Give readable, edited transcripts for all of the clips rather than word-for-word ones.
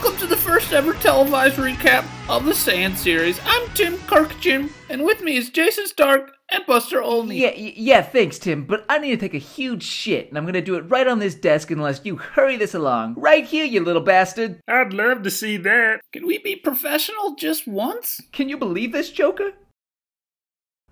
Welcome to the first ever televised recap of the Sand series. I'm Tim Kirkchin, and with me is Jason Stark and Buster Olney. Yeah, thanks, Tim, but I need to take a huge shit, and I'm gonna do it right on this desk unless you hurry this along. Right here, you little bastard. I'd love to see that. Can we be professional just once? Can you believe this, Joker?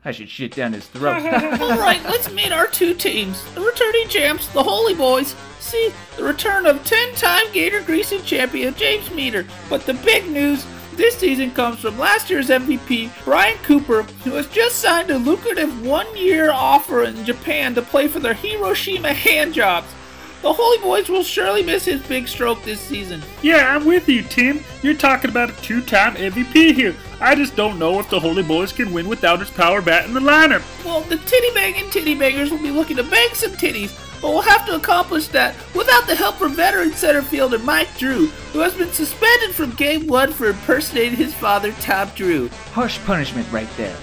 I should shit down his throat. Alright, let's meet our two teams. The returning champs, the Holy Boys. See, the return of 10-time Gator Greasing champion James Meter. But the big news this season comes from last year's MVP, Brian Cooper, who has just signed a lucrative one-year offer in Japan to play for their HIROSHIMA HANDJOBS. The Holy Boys will surely miss his big stroke this season. Yeah, I'm with you, Tim. You're talking about a two-time MVP here. I just don't know if the Holy Boys can win without his power bat in the lineup. Well, the titty-banging titty bangers will be looking to bang some titties, but we'll have to accomplish that without the help from veteran center fielder Mike Drew, who has been suspended from Game 1 for impersonating his father, Tom Drew. Harsh punishment right there.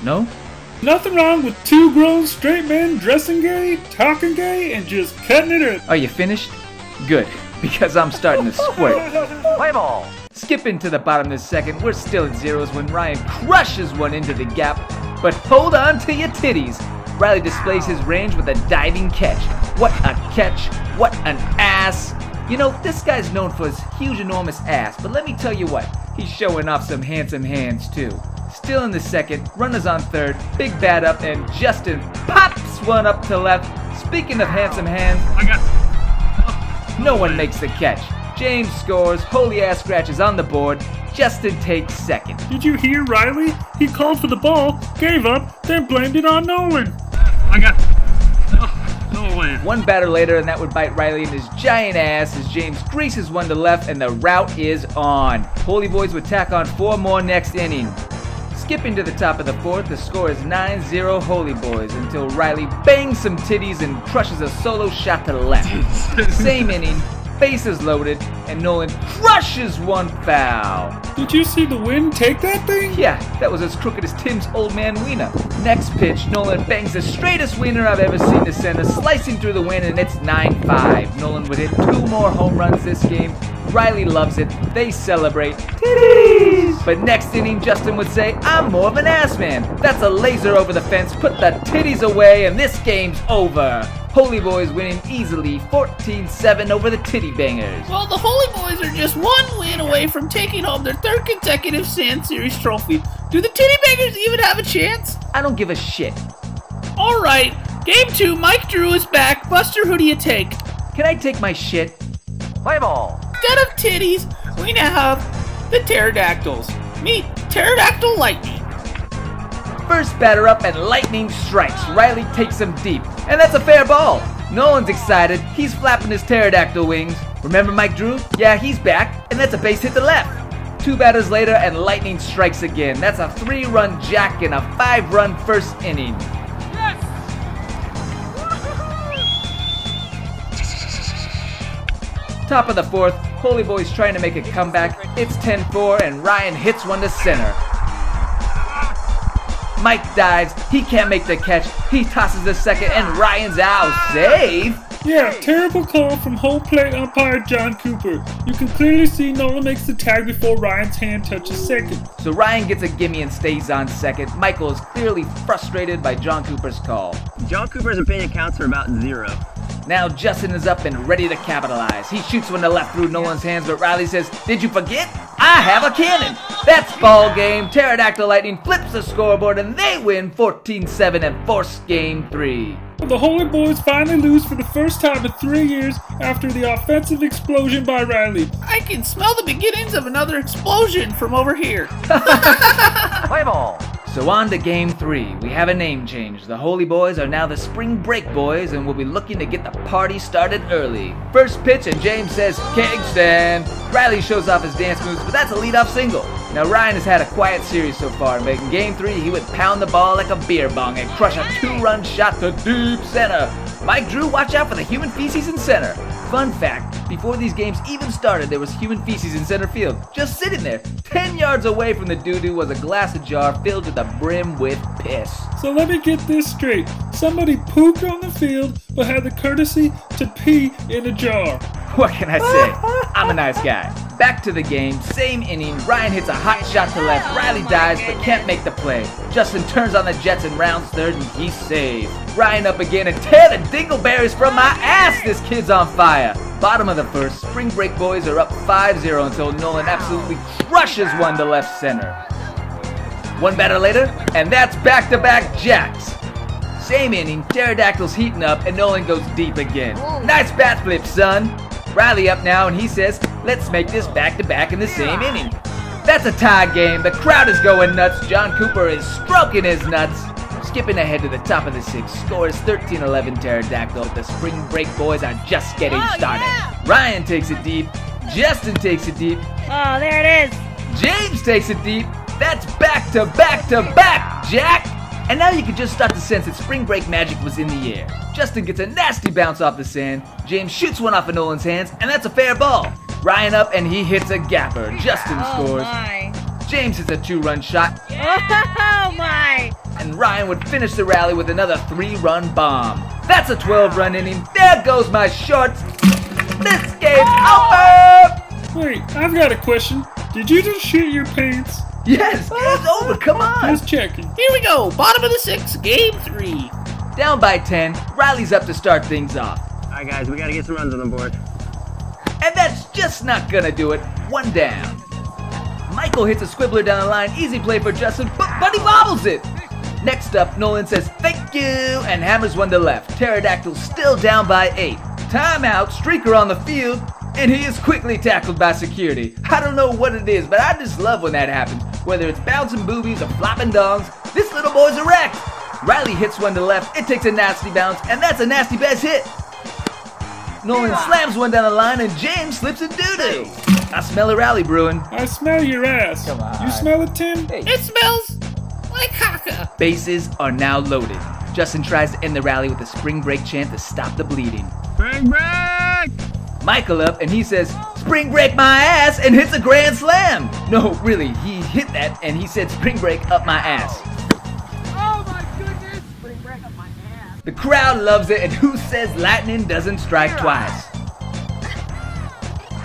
No? Nothing wrong with two grown straight men dressing gay, talking gay, and just cutting it up. Are you finished? Good, because I'm starting to squirt. Play ball! Skipping to the bottom of the second, we're still at zeros when Ryan crushes one into the gap, but hold on to your titties. Riley displays his range with a diving catch. What a catch! What an ass! You know, this guy's known for his huge, enormous ass, but let me tell you what, he's showing off some handsome hands too. Still in the second, runners on third, big bat up, and Justin pops one up to left. Speaking of handsome hands, no one makes the catch. James scores, holy ass scratches on the board. Justin takes second. Did you hear Riley? He called for the ball, gave up, then blamed it on Nolan. Nolan. One batter later, and that would bite Riley in his giant ass as James greases one to left, and the rout is on. Holy Boys would tack on 4 more next inning. Skipping to the top of the fourth, the score is 9-0 Holy Boys until Riley bangs some titties and crushes a solo shot to the left. Same inning, bases loaded, and Nolan crushes one foul. Did you see the wind take that thing? Yeah, that was as crooked as Tim's old man wiener. Next pitch, Nolan bangs the straightest wiener I've ever seen to center, slicing through the wind, and it's 9-5. Nolan would hit 2 more home runs this game. Riley loves it. They celebrate. Titties! But next inning, Justin would say, I'm more of an ass man. That's a laser over the fence. Put the titties away, and this game's over. Holy Boys winning easily 14-7 over the Titty Bangers. Well, the Holy Boys are just one win away from taking home their 3rd consecutive Sand Series trophy. Do the Titty Bangers even have a chance? I don't give a shit. Alright, Game 2, Mike Drew is back. Buster, who do you take? Can I take my shit? Play ball. Instead of titties, we now have the Pterodactyls. Meet Pterodactyl Lightning. First batter up and lightning strikes. Riley takes him deep, and that's a fair ball. Nolan's excited. He's flapping his pterodactyl wings. Remember Mike Drew? Yeah, he's back, and that's a base hit to left. 2 batters later, and lightning strikes again. That's a 3-run jack in a 5-run first inning. Yes! Top of the fourth, Holy Boys trying to make a comeback. It's 10-4, and Ryan hits one to center. Mike dives, he can't make the catch, he tosses the second, and Ryan's out. Save? Yeah, terrible call from home plate umpire John Cooper. You can clearly see Nolan makes the tag before Ryan's hand touches second. So Ryan gets a gimme and stays on second. Michael is clearly frustrated by John Cooper's call. John Cooper's opinion counts for about 0. Now Justin is up and ready to capitalize. He shoots one to left through Nolan's hands, but Riley says, did you forget? I have a cannon. That's ball game. Pterodactyl Lightning flips the scoreboard and they win 14-7 and force game 3. The Holy Boys finally lose for the first time in 3 years after the offensive explosion by Riley. I can smell the beginnings of another explosion from over here. Play ball. So on to game 3. We have a name change. The Holy Boys are now the Spring Break Boys and will be looking to get the party started early. First pitch and James says, Kingston. Riley shows off his dance moves, but that's a leadoff single. Now Ryan has had a quiet series so far, but in game 3 he would pound the ball like a beer bong and crush a 2-run shot to deep center. Mike Drew, watch out for the human feces in center. Fun fact, before these games even started, there was human feces in center field, just sitting there. 10 yards away from the doo-doo was a glass jar filled to the brim with piss. So let me get this straight. Somebody pooped on the field, but had the courtesy to pee in a jar. What can I say? I'm a nice guy. Back to the game, same inning, Ryan hits a hot shot to left, Riley dives but can't make the play. Justin turns on the Jets and rounds third and he's saved. Ryan up again and tear the dingleberries from my ass, this kid's on fire. Bottom of the first, Spring Break boys are up 5-0 until Nolan absolutely crushes one to left center. One batter later, and that's back-to-back jacks. Same inning, Pterodactyl's heating up and Nolan goes deep again. Nice bat flip, son. Riley up now and he says, let's make this back-to-back in the same inning. That's a tie game. The crowd is going nuts. John Cooper is stroking his nuts. Skipping ahead to the top of the sixth, score is 13-11 Pterodactyl. The Spring Break boys are just getting started. Yeah. Ryan takes it deep. Justin takes it deep. Oh, there it is. James takes it deep. That's back-to-back-to-back, Jack. And now you can just start to sense that Spring Break magic was in the air. Justin gets a nasty bounce off the sand. James shoots one off of Nolan's hands, and that's a fair ball. Ryan up, and he hits a gapper. Justin scores. My. James hits a 2-run shot. Oh, my. And Ryan would finish the rally with another 3-run bomb. That's a 12-run inning. There goes my shorts. This game's over! Wait, I've got a question. Did you just shit your pants? Yes, game's over. Come on. Just checking. Here we go. Bottom of the sixth, game 3. Down by 10, Riley's up to start things off. Alright guys, we gotta get some runs on the board. And that's just not gonna do it. One down. Michael hits a squibbler down the line. Easy play for Justin, but he bobbles it. Next up, Nolan says thank you and hammers one to left. Pterodactyl's still down by 8. Timeout, streaker on the field, and he is quickly tackled by security. I don't know what it is, but I just love when that happens. Whether it's bouncing boobies or flopping dongs, this little boy's a wreck. Riley hits one to left. It takes a nasty bounce, and that's a nasty base hit. Nolan slams one down the line, and James slips a doo-doo. I smell a rally brewing. I smell your ass. Come on. You smell it, Tim? Hey. It smells like caca. Bases are now loaded. Justin tries to end the rally with a Spring Break chant to stop the bleeding. Spring Break! Michael up, and he says, Spring Break my ass, and hits a grand slam. No, really, he hit that, and he said Spring Break up my ass. Oh, my goodness. Spring Break up my ass. The crowd loves it, and who says lightning doesn't strike twice?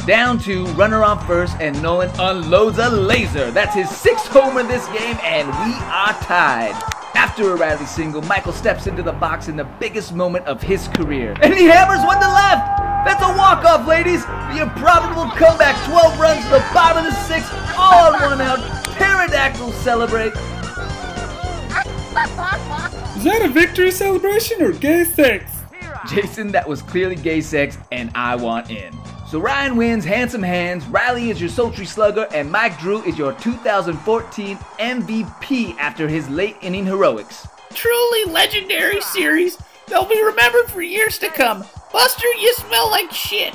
Down 2, runner on first, and Nolan unloads a laser. That's his 6th homer this game, and we are tied. After a Riley single, Michael steps into the box in the biggest moment of his career. And he hammers one to left! That's a walk-off, ladies! The improbable comeback, 12 runs to the bottom of the 6th, all on 1 out. Pterodactyls celebrate. Is that a victory celebration or gay sex? Jason, that was clearly gay sex, and I want in. So Ryan wins Handsome Hands, Riley is your sultry slugger, and Mike Drew is your 2014 MVP after his late inning heroics. Truly legendary series. They'll be remembered for years to come. Buster, you smell like shit.